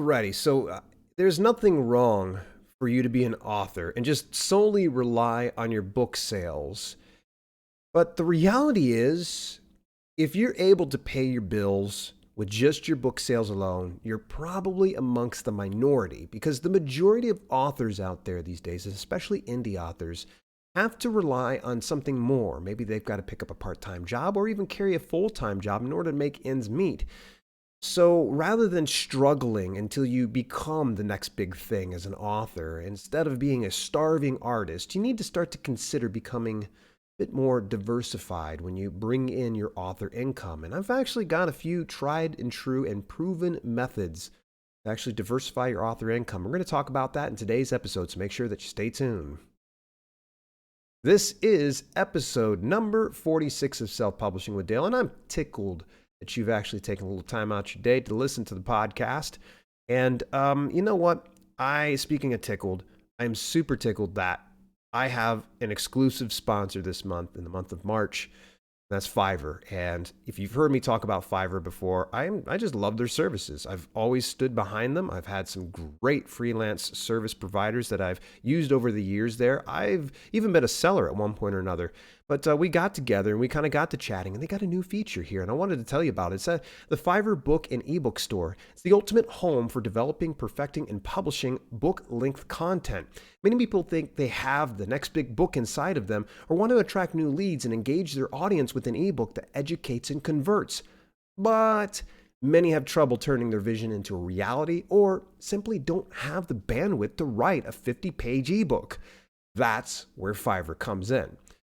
Alrighty, so there's nothing wrong for you to be an author and just solely rely on your book sales. But the reality is, if you're able to pay your bills with just your book sales alone, you're probably amongst the minority because the majority of authors out there these days, especially indie authors, have to rely on something more. Maybe they've got to pick up a part time job or even carry a full time job in order to make ends meet. So rather than struggling until you become the next big thing as an author, instead of being a starving artist, you need to start to consider becoming a bit more diversified when you bring in your author income. And I've actually got a few tried and true and proven methods to actually diversify your author income. We're going to talk about that in today's episode, so make sure that you stay tuned. This is episode number 46 of Self Publishing with Dale, and I'm tickled that you've actually taken a little time out your day to listen to the podcast. And you know what? Speaking of tickled, I'm super tickled that I have an exclusive sponsor this month, in the month of March. That's Fiverr. And if you've heard me talk about Fiverr before, I just love their services. I've always stood behind them. I've had some great freelance service providers that I've used over the years there. I've even been a seller at one point or another. But we got together and we kind of got to chatting, and they got a new feature here, and I wanted to tell you about it. It's the Fiverr Book and Ebook Store. It's the ultimate home for developing, perfecting, and publishing book-length content. Many people think they have the next big book inside of them or want to attract new leads and engage their audience with an ebook that educates and converts. But many have trouble turning their vision into a reality or simply don't have the bandwidth to write a 50-page ebook. That's where Fiverr comes in.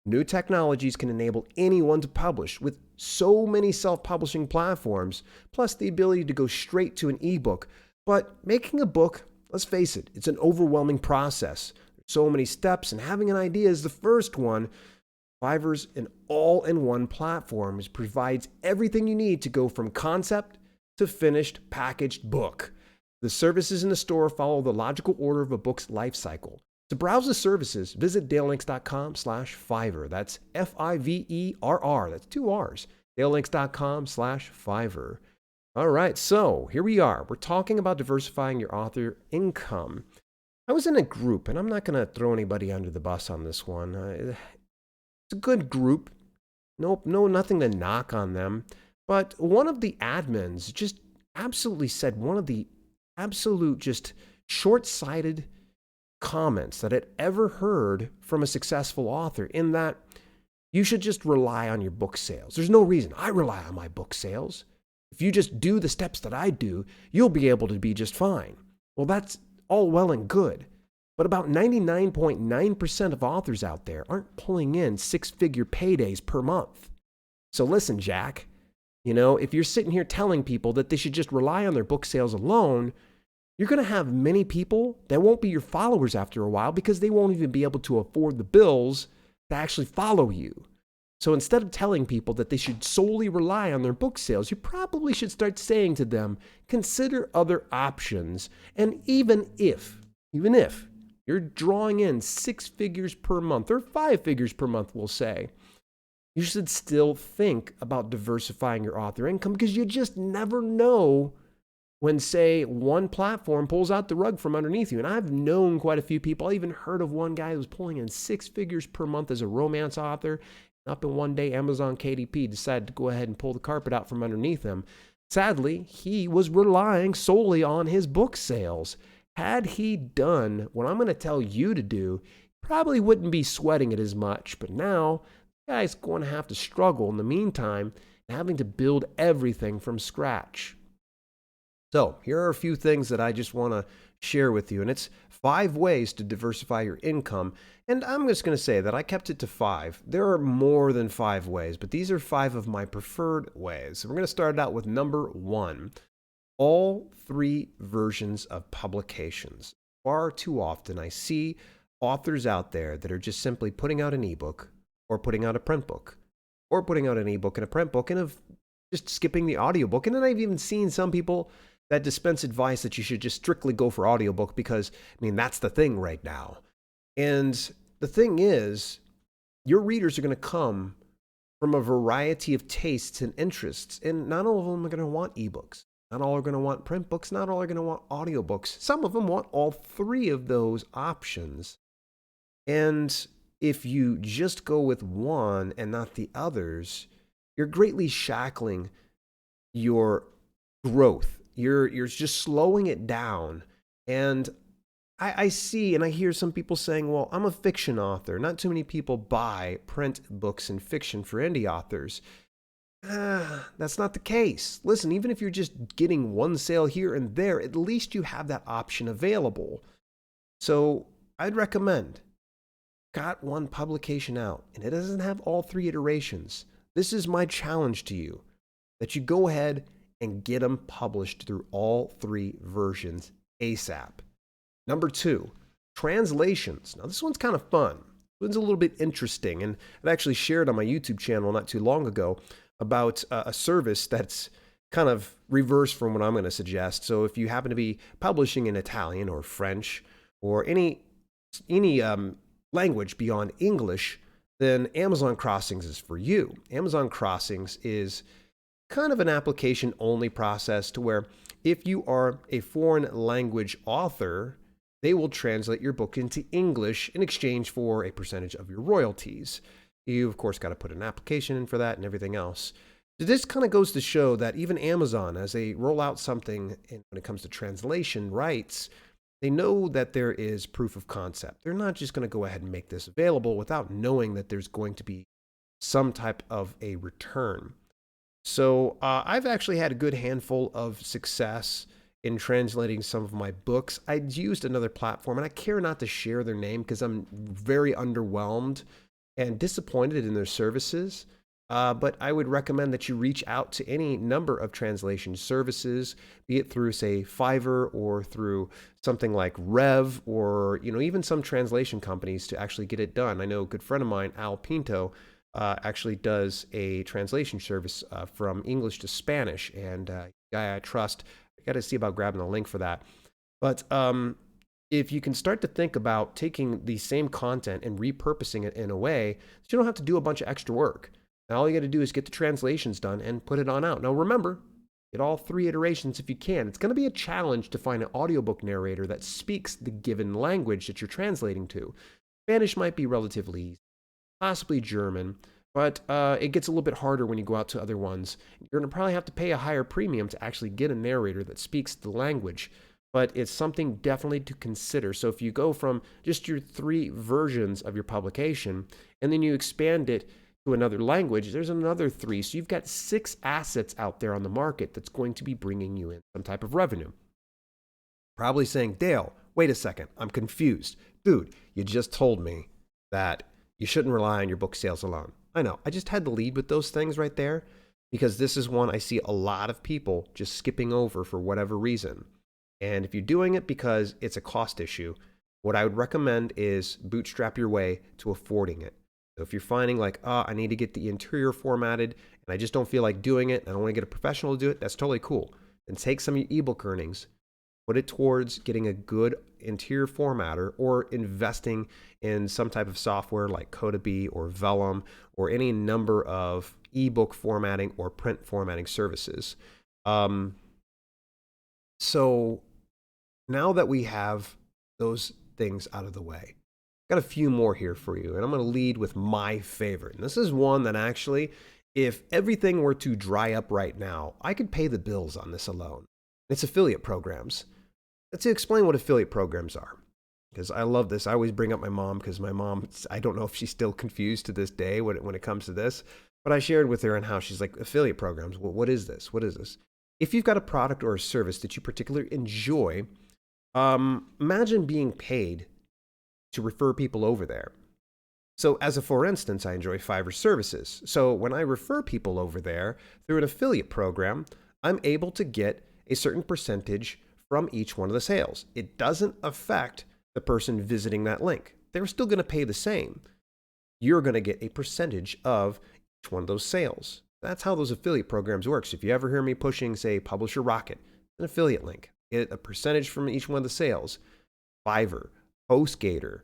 New technologies can enable anyone to publish with so many self-publishing platforms, plus the ability to go straight to an ebook. But making a book, let's face it, it's an overwhelming process. There's so many steps, and having an idea is the first one. Fiverr's an all-in-one platform. It provides everything you need to go from concept to finished packaged book. The services in the store follow the logical order of a book's life cycle. To browse the services, visit dalelinks.com/Fiverr. That's Fiverr. That's 2 R's. dalelinks.com/Fiverr. All right, so here we are. We're talking about diversifying your author income. I was in a group, and I'm not going to throw anybody under the bus on this one. It's a good group. Nope, nothing to knock on them. But one of the admins just absolutely said one of the absolute just short-sighted comments that I'd ever heard from a successful author, in that you should just rely on your book sales. There's no reason. I rely on my book sales. If you just do the steps that I do, you'll be able to be just fine. Well, that's all well and good. But about 99.9% of authors out there aren't pulling in 6-figure paydays per month. So listen, Jack, if you're sitting here telling people that they should just rely on their book sales alone, you're going to have many people that won't be your followers after a while because they won't even be able to afford the bills to actually follow you. So instead of telling people that they should solely rely on their book sales, you probably should start saying to them, consider other options. And even if you're drawing in 6 figures per month or 5 figures per month, we'll say, you should still think about diversifying your author income, because you just never know when, say, one platform pulls out the rug from underneath you. And I've known quite a few people. I even heard of one guy who was pulling in 6 figures per month as a romance author. Up in one day, Amazon KDP decided to go ahead and pull the carpet out from underneath him. Sadly, he was relying solely on his book sales. Had he done what I'm going to tell you to do, he probably wouldn't be sweating it as much. But now, the guy's going to have to struggle in the meantime, having to build everything from scratch. So here are a few things that I just want to share with you, and it's 5 ways to diversify your income. And I'm just going to say that I kept it to 5. There are more than 5 ways, but these are 5 of my preferred ways. So we're going to start out with number 1, all 3 versions of publications. Far too often I see authors out there that are just simply putting out an ebook or putting out a print book or putting out an ebook and a print book and just skipping the audiobook. And then I've even seen some people that dispense advice that you should just strictly go for audiobook because, that's the thing right now. And the thing is, your readers are going to come from a variety of tastes and interests, and not all of them are going to want ebooks. Not all are going to want print books. Not all are going to want audiobooks. Some of them want all three of those options. And if you just go with one and not the others, you're greatly shackling your growth. You're just slowing it down. And I see and I hear some people saying, well, I'm a fiction author. Not too many people buy print books and fiction for indie authors. That's not the case. Listen, even if you're just getting one sale here and there, at least you have that option available. So I'd recommend, got one publication out and it doesn't have all three iterations. This is my challenge to you, that you go ahead and get them published through all three versions ASAP. Number 2, translations. Now, this one's kind of fun. This one's a little bit interesting, and I've actually shared on my YouTube channel not too long ago about a service that's kind of reverse from what I'm going to suggest. So if you happen to be publishing in Italian or French or any language beyond English, then Amazon Crossings is for you. Amazon Crossings is kind of an application only process to where if you are a foreign language author, they will translate your book into English in exchange for a percentage of your royalties. You, of course, got to put an application in for that and everything else. This kind of goes to show that even Amazon, as they roll out something when it comes to translation rights, they know that there is proof of concept. They're not just going to go ahead and make this available without knowing that there's going to be some type of a return. So I've actually had a good handful of success in translating some of my books. I used another platform, and I care not to share their name because I'm very underwhelmed and disappointed in their services. But I would recommend that you reach out to any number of translation services, be it through, say, Fiverr or through something like Rev, or even some translation companies to actually get it done. I know a good friend of mine, Al Pinto, actually does a translation service from English to Spanish, and guy I trust. I got to see about grabbing the link for that. But if you can start to think about taking the same content and repurposing it in a way that you don't have to do a bunch of extra work. Now, all you got to do is get the translations done and put it on out. Now, remember, get all three iterations if you can. It's going to be a challenge to find an audiobook narrator that speaks the given language that you're translating to. Spanish might be relatively easy, possibly German, but it gets a little bit harder when you go out to other ones. You're going to probably have to pay a higher premium to actually get a narrator that speaks the language, but it's something definitely to consider. So if you go from just your three versions of your publication and then you expand it to another language, there's another three. So you've got 6 assets out there on the market that's going to be bringing you in some type of revenue. Probably saying, Dale, wait a second, I'm confused. Dude, you just told me that you shouldn't rely on your book sales alone. I know, I just had to lead with those things right there because this is one I see a lot of people just skipping over for whatever reason. And if you're doing it because it's a cost issue, what I would recommend is bootstrap your way to affording it. So if you're finding like, I need to get the interior formatted and I just don't feel like doing it, and I don't want to get a professional to do it, that's totally cool. Then take some of your ebook earnings, put it towards getting a good interior formatter or investing in some type of software like KDP or Vellum or any number of ebook formatting or print formatting services. So now that we have those things out of the way, got a few more here for you, and I'm going to lead with my favorite. And this is one that actually, if everything were to dry up right now, I could pay the bills on this alone. It's affiliate programs. Let's explain what affiliate programs are, because I love this. I always bring up my mom because my mom, I don't know if she's still confused to this day when it comes to this, but I shared with her and how she's like, affiliate programs, well, what is this? What is this? If you've got a product or a service that you particularly enjoy, imagine being paid to refer people over there. So as a for instance, I enjoy Fiverr services. So when I refer people over there through an affiliate program, I'm able to get a certain percentage from each one of the sales. It doesn't affect the person visiting that link. They're still going to pay the same. You're going to get a percentage of each one of those sales. That's how those affiliate programs work. So if you ever hear me pushing, say, Publisher Rocket, an affiliate link, get a percentage from each one of the sales. Fiverr, HostGator,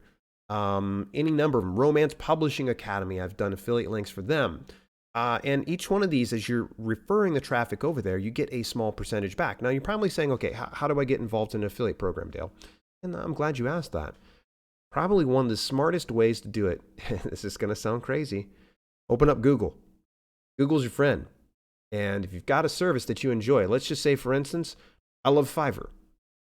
any number of them. Romance Publishing Academy, I've done affiliate links for them. And each one of these, as you're referring the traffic over there, you get a small percentage back. Now, you're probably saying, okay, how do I get involved in an affiliate program, Dale? And I'm glad you asked that. Probably one of the smartest ways to do it, this is going to sound crazy, open up Google. Google's your friend. And if you've got a service that you enjoy, let's just say, for instance, I love Fiverr.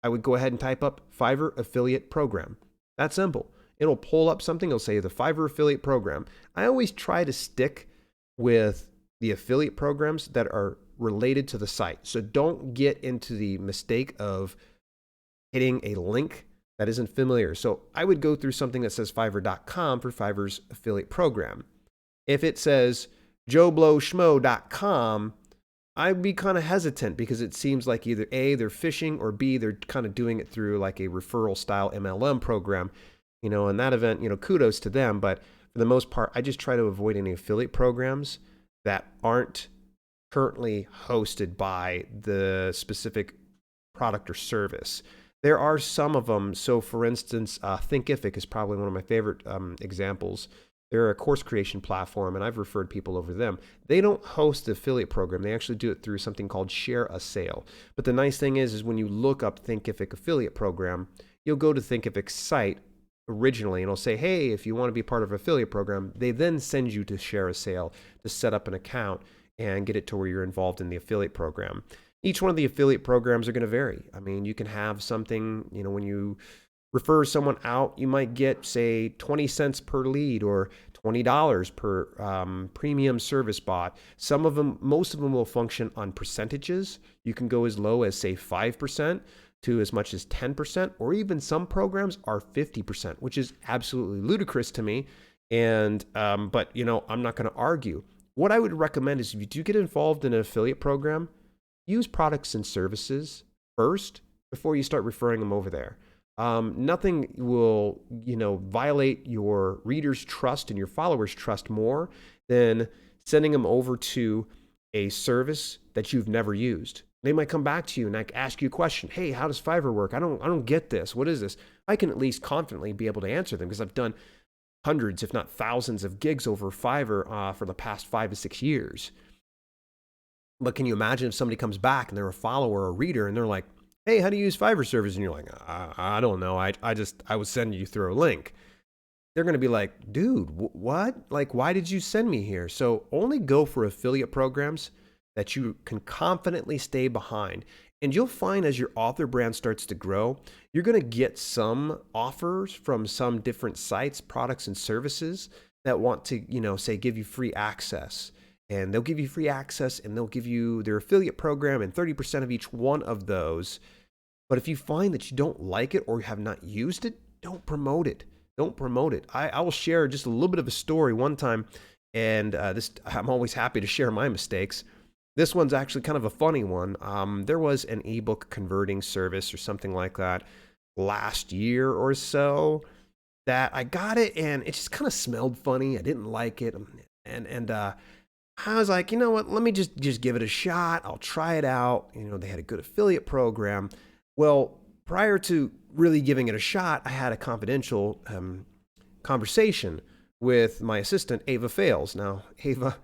I would go ahead and type up Fiverr affiliate program. That's simple. It'll pull up something. It'll say the Fiverr affiliate program. I always try to stick with the affiliate programs that are related to the site. So don't get into the mistake of hitting a link that isn't familiar. So I would go through something that says Fiverr.com for Fiverr's affiliate program. If it says JoeBlowSchmo.com, I'd be kind of hesitant because it seems like either A, they're phishing, or B, they're kind of doing it through like a referral style MLM program. In that event, kudos to them. But for the most part, I just try to avoid any affiliate programs that aren't currently hosted by the specific product or service. There are some of them. So for instance, Thinkific is probably one of my favorite examples. They're a course creation platform, and I've referred people over to them. They don't host the affiliate program. They actually do it through something called Share a Sale. But the nice thing is when you look up Thinkific affiliate program, you'll go to Thinkific's site originally, and it'll say, hey, if you want to be part of an affiliate program, they then send you to Share a Sale to set up an account and get it to where you're involved in the affiliate program. Each one of the affiliate programs are going to vary. I mean, you can have something, when you refer someone out, you might get, say, 20 cents per lead or $20 per premium service bot. Most of them will function on percentages. You can go as low as, say, 5% to as much as 10%, or even some programs are 50%, which is absolutely ludicrous to me. And, but, I'm not going to argue. What I would recommend is if you do get involved in an affiliate program, use products and services first before you start referring them over there. Nothing will, violate your readers' trust and your followers' trust more than sending them over to a service that you've never used. They might come back to you and ask you a question. Hey, how does Fiverr work? I don't get this. What is this? I can at least confidently be able to answer them because I've done hundreds, if not thousands, of gigs over Fiverr for the past 5 to 6 years. But can you imagine if somebody comes back and they're a follower or a reader and they're like, hey, how do you use Fiverr service? And you're like, I don't know. I was sending you through a link. They're going to be like, dude, what? Like, why did you send me here? So only go for affiliate programs that you can confidently stay behind. And you'll find as your author brand starts to grow, you're going to get some offers from some different sites, products, and services that want to, say, give you free access. And they'll give you free access and they'll give you their affiliate program and 30% of each one of those. But if you find that you don't like it or have not used it, don't promote it. Don't promote it. I will share just a little bit of a story one time. And I'm always happy to share my mistakes. This one's actually kind of a funny one. There was an ebook converting service or something like that last year or so that I got it and it just kind of smelled funny. I didn't like it. And I was like, you know what, let me just give it a shot. I'll try it out. They had a good affiliate program. Well, prior to really giving it a shot, I had a confidential conversation with my assistant, Ava Fales. Now, Ava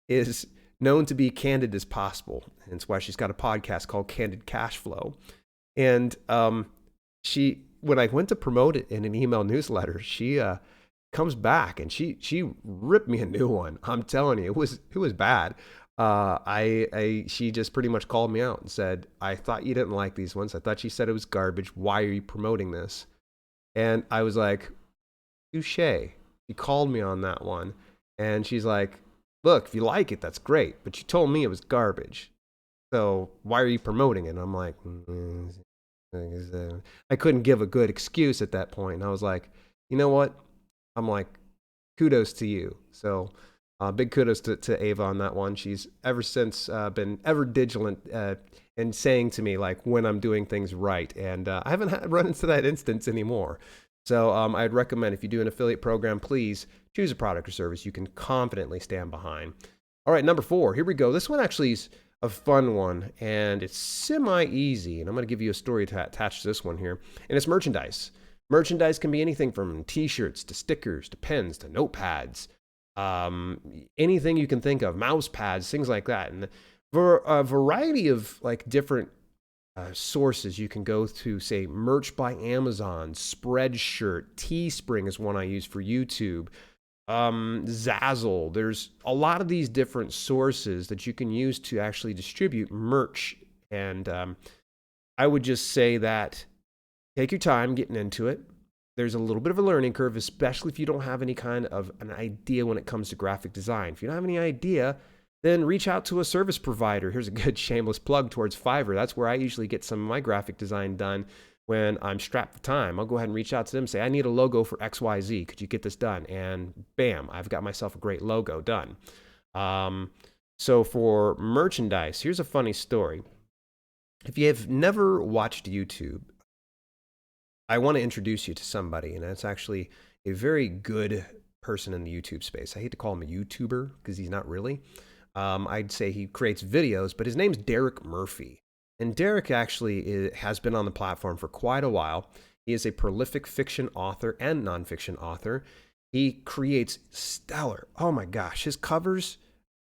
is known to be candid as possible. And that's why she's got a podcast called Candid Cash Flow. And when I went to promote it in an email newsletter, she comes back and she ripped me a new one. I'm telling you, it was bad. She just pretty much called me out and said, I thought you didn't like these ones. I thought you said it was garbage. Why are you promoting this? And I was like, touche. She called me on that one. And she's like, look, if you like it, that's great. But you told me it was garbage. So why are you promoting it? And I'm like, I couldn't give a good excuse at that point. And I was like, you know what? I'm like, kudos to you. So big kudos to Ava on that one. She's ever since been ever vigilant and saying to me like when I'm doing things right. And I haven't run into that instance anymore. So I'd recommend if you do an affiliate program, please choose a product or service you can confidently stand behind. All right, number 4, here we go. This one actually is a fun one and it's semi-easy. And I'm going to give you a story attached to this one here. And it's merchandise. Merchandise can be anything from t-shirts to stickers to pens to notepads. anything you can think of, mouse pads, things like that. And for a variety of like different sources you can go to, say Merch by Amazon, Spreadshirt, Teespring is one I use for YouTube, Zazzle. There's a lot of these different sources that you can use to actually distribute merch. And I would just say that take your time getting into it. There's a little bit of a learning curve, especially if you don't have any kind of an idea when it comes to graphic design. If you don't have any idea, then reach out to a service provider. Here's a good shameless plug towards Fiverr. That's where I usually get some of my graphic design done when I'm strapped for time. I'll go ahead and reach out to them and say, I need a logo for XYZ. Could you get this done? And bam, I've got myself a great logo done. So for merchandise, here's a funny story. If you have never watched YouTube, I want to introduce you to somebody, and it's actually a very good person in the YouTube space. I hate to call him a YouTuber because he's not really. I'd say he creates videos, but his name's Derek Murphy. And Derek actually has been on the platform for quite a while. He is a prolific fiction author and nonfiction author. He creates stellar, oh my gosh, his covers,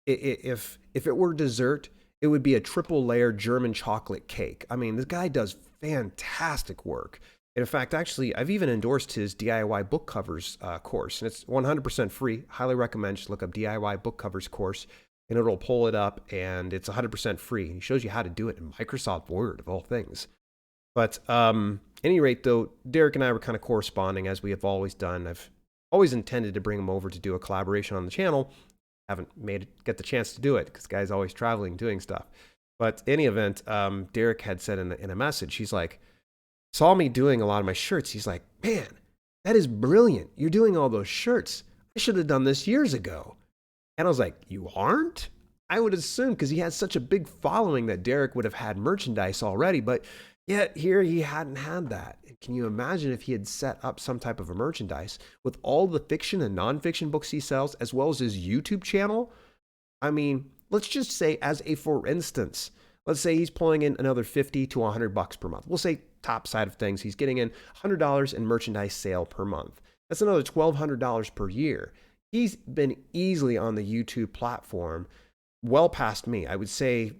if it were dessert, it would be a triple layer German chocolate cake. I mean, this guy does fantastic work. And in fact, actually, I've even endorsed his DIY book covers course, and it's 100% free. Highly recommend. Just look up DIY book covers course, and it'll pull it up, and it's 100% free. He shows you how to do it in Microsoft Word, of all things. But at any rate, though, Derek and I were kind of corresponding, as we have always done. I've always intended to bring him over to do a collaboration on the channel. Haven't get the chance to do it, because the guy's always traveling, doing stuff. But in any event, Derek had said in a message, he's like, saw me doing a lot of my shirts. He's like, man, that is brilliant. You're doing all those shirts. I should have done this years ago. And I was like, you aren't? I would assume, because he has such a big following, that Derek would have had merchandise already, but yet here he hadn't had that. Can you imagine if he had set up some type of a merchandise with all the fiction and nonfiction books he sells, as well as his YouTube channel? I mean, let's just say, as a for instance, let's say he's pulling in another $50 to $100 per month. We'll say top side of things, he's getting in $100 in merchandise sale per month. That's another $1,200 per year. He's been easily on the YouTube platform well past me. I would say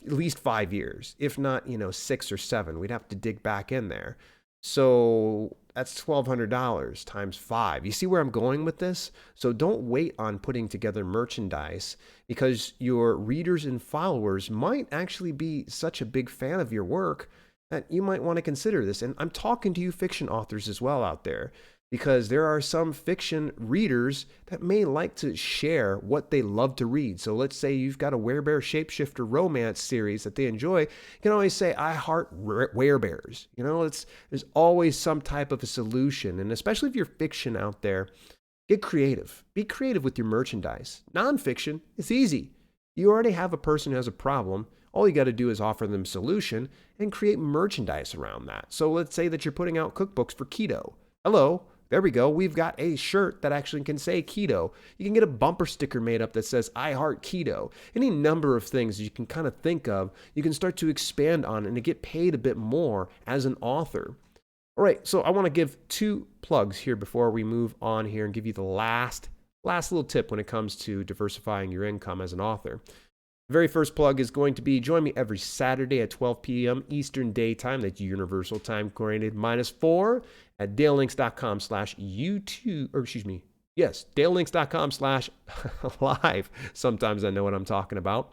at least 5 years, if not, 6 or 7. We'd have to dig back in there. So that's $1,200 times 5. You see where I'm going with this? So don't wait on putting together merchandise, because your readers and followers might actually be such a big fan of your work that you might want to consider this. And I'm talking to you fiction authors as well out there, because there are some fiction readers that may like to share what they love to read. So let's say you've got a Werebear Shapeshifter romance series that they enjoy. You can always say, I heart werebears. There's always some type of a solution. And especially if you're fiction out there, get creative. Be creative with your merchandise. Nonfiction, it's easy. You already have a person who has a problem. All you got to do is offer them a solution and create merchandise around that. So let's say that you're putting out cookbooks for keto. Hello. There we go. We've got a shirt that actually can say keto. You can get a bumper sticker made up that says, I heart keto. Any number of things you can kind of think of, you can start to expand on and to get paid a bit more as an author. All right, so I want to give 2 plugs here before we move on here and give you the last little tip when it comes to diversifying your income as an author. The very first plug is going to be, join me every Saturday at 12 p.m. Eastern Daytime. That's Universal Time Coordinated -4 at dalelinks.com/YouTube, or excuse me, yes, dalelinks.com/live. Sometimes I know what I'm talking about.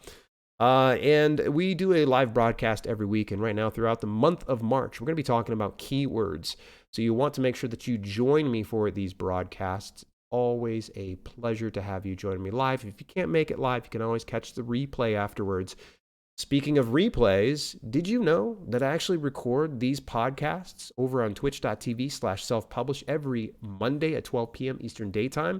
And we do a live broadcast every week. And right now, throughout the month of March, we're going to be talking about keywords. So you want to make sure that you join me for these broadcasts. Always a pleasure to have you join me live. If you can't make it live, you can always catch the replay afterwards. Speaking of replays, did you know that I actually record these podcasts over on twitch.tv/self-publish every Monday at 12 p.m. Eastern Daytime?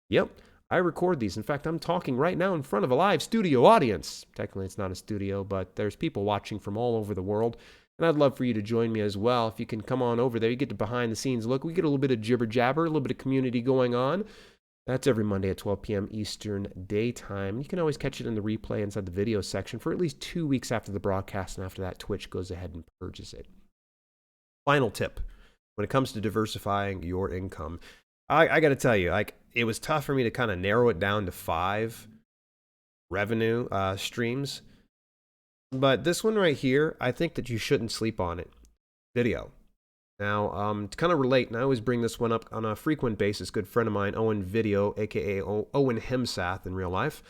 Yep, I record these. In fact, I'm talking right now in front of a live studio audience. Technically, it's not a studio, but there's people watching from all over the world. And I'd love for you to join me as well. If you can come on over there, you get to behind the scenes look. We get a little bit of jibber jabber, a little bit of community going on. That's every Monday at 12 p.m. Eastern Daytime. You can always catch it in the replay inside the video section for at least 2 weeks after the broadcast. And after that, Twitch goes ahead and purges it. Final tip when it comes to diversifying your income. I got to tell you, like, it was tough for me to kind of narrow it down to 5 revenue streams. But this one right here, I think that you shouldn't sleep on it. Video. Now, to kind of relate, and I always bring this one up on a frequent basis, good friend of mine, Owen Video, aka Owen Himsath in real life.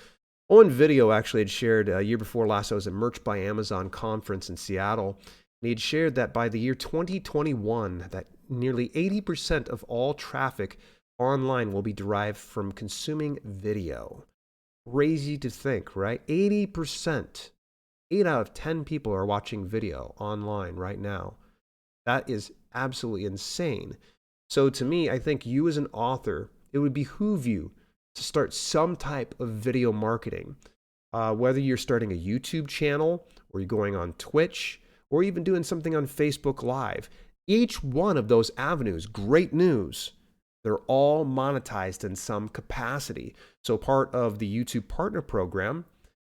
Owen Video actually had shared a year before last, I was at Merch by Amazon conference in Seattle, and he'd shared that by the year 2021, that nearly 80% of all traffic online will be derived from consuming video. Crazy to think, right? 80%. 8 out of 10 people are watching video online right now. That is absolutely insane. So to me, I think you as an author, it would behoove you to start some type of video marketing. Whether you're starting a YouTube channel or you're going on Twitch or even doing something on Facebook Live. Each one of those avenues, great news, they're all monetized in some capacity. So part of the YouTube Partner Program,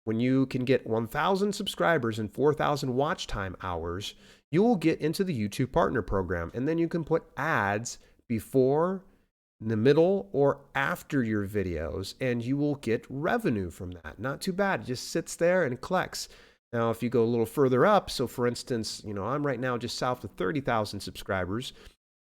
when you can get 1,000 subscribers and 4,000 watch time hours, you will get into the YouTube Partner Program. And then you can put ads before, in the middle, or after your videos, and you will get revenue from that. Not too bad. It just sits there and collects. Now, if you go a little further up, so for instance, I'm right now just south of 30,000 subscribers,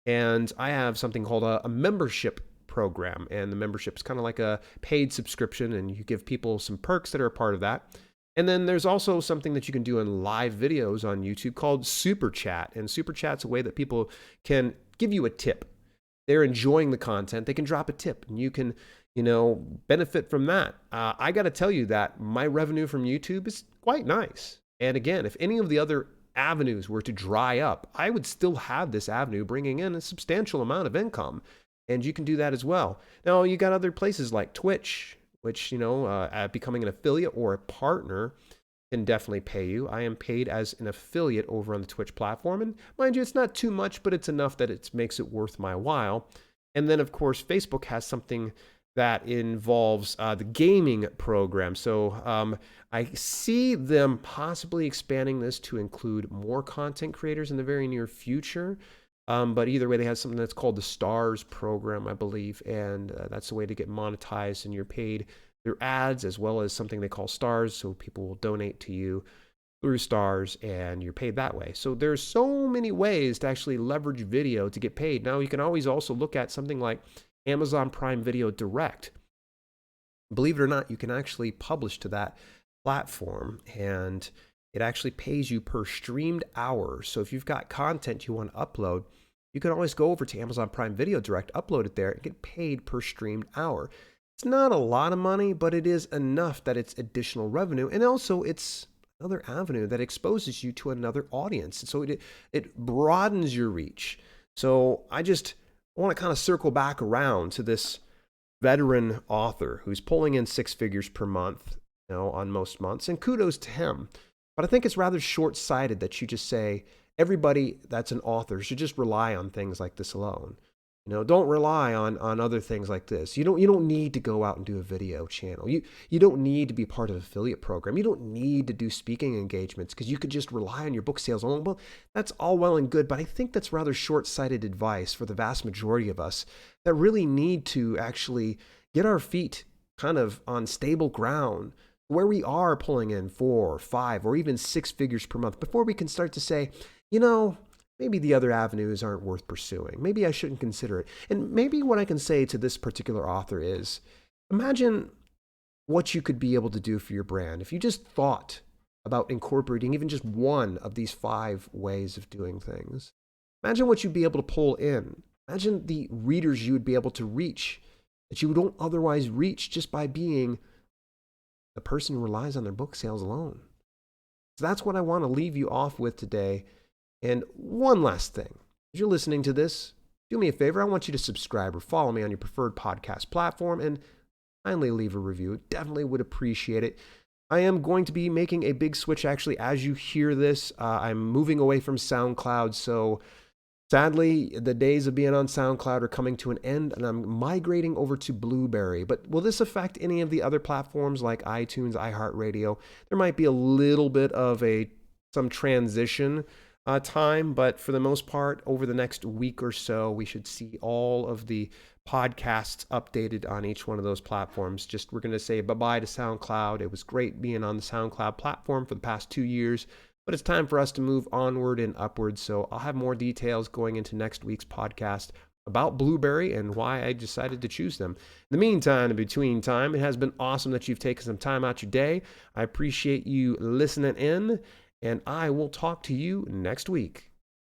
and I have something called a membership program. And the membership is kind of like a paid subscription, and you give people some perks that are a part of that. And then there's also something that you can do in live videos on YouTube called Super Chat. And Super Chat's a way that people can give you a tip. They're enjoying the content, they can drop a tip, and you can, benefit from that. I got to tell you that my revenue from YouTube is quite nice. And again, if any of the other avenues were to dry up, I would still have this avenue bringing in a substantial amount of income. And you can do that as well. Now, you got other places like Twitch, which, becoming an affiliate or a partner can definitely pay you. I am paid as an affiliate over on the Twitch platform. And mind you, it's not too much, but it's enough that it makes it worth my while. And then, of course, Facebook has something that involves the gaming program. So I see them possibly expanding this to include more content creators in the very near future. But either way, they have something that's called the Stars program, I believe, and that's a way to get monetized, and you're paid through ads as well as something they call Stars, so people will donate to you through Stars, and you're paid that way. So there's so many ways to actually leverage video to get paid. Now, you can always also look at something like Amazon Prime Video Direct. Believe it or not, you can actually publish to that platform, and it actually pays you per streamed hour. So if you've got content you want to upload, you can always go over to Amazon Prime Video Direct, upload it there, and get paid per streamed hour. It's not a lot of money, but it is enough that it's additional revenue. And also, it's another avenue that exposes you to another audience. And so it broadens your reach. So I want to kind of circle back around to this veteran author who's pulling in 6 figures per month, on most months. And kudos to him. But I think it's rather short-sighted that you just say everybody that's an author should just rely on things like this alone. Don't rely on other things like this. You don't need to go out and do a video channel. You don't need to be part of an affiliate program. You don't need to do speaking engagements because you could just rely on your book sales alone. Well, that's all well and good, but I think that's rather short-sighted advice for the vast majority of us that really need to actually get our feet kind of on stable ground where we are pulling in 4, 5, or even 6 figures per month before we can start to say, maybe the other avenues aren't worth pursuing. Maybe I shouldn't consider it. And maybe what I can say to this particular author is, imagine what you could be able to do for your brand if you just thought about incorporating even just one of these 5 ways of doing things. Imagine what you'd be able to pull in. Imagine the readers you would be able to reach that you don't otherwise reach just by being the person who relies on their book sales alone. So that's what I want to leave you off with today. And one last thing. If you're listening to this, do me a favor. I want you to subscribe or follow me on your preferred podcast platform and kindly leave a review. Definitely would appreciate it. I am going to be making a big switch actually as you hear this. I'm moving away from SoundCloud, so sadly, the days of being on SoundCloud are coming to an end, and I'm migrating over to Blueberry. But will this affect any of the other platforms like iTunes, iHeartRadio? There might be a little bit of some transition. time, but for the most part, over the next week or so, we should see all of the podcasts updated on each one of those platforms. Just we're going to say bye-bye to SoundCloud. It was great being on the SoundCloud platform for the past 2 years, but it's time for us to move onward and upward. So I'll have more details going into next week's podcast about Blueberry and why I decided to choose them. In the meantime, in between time, it has been awesome that you've taken some time out your day. I appreciate you listening in, and I will talk to you next week.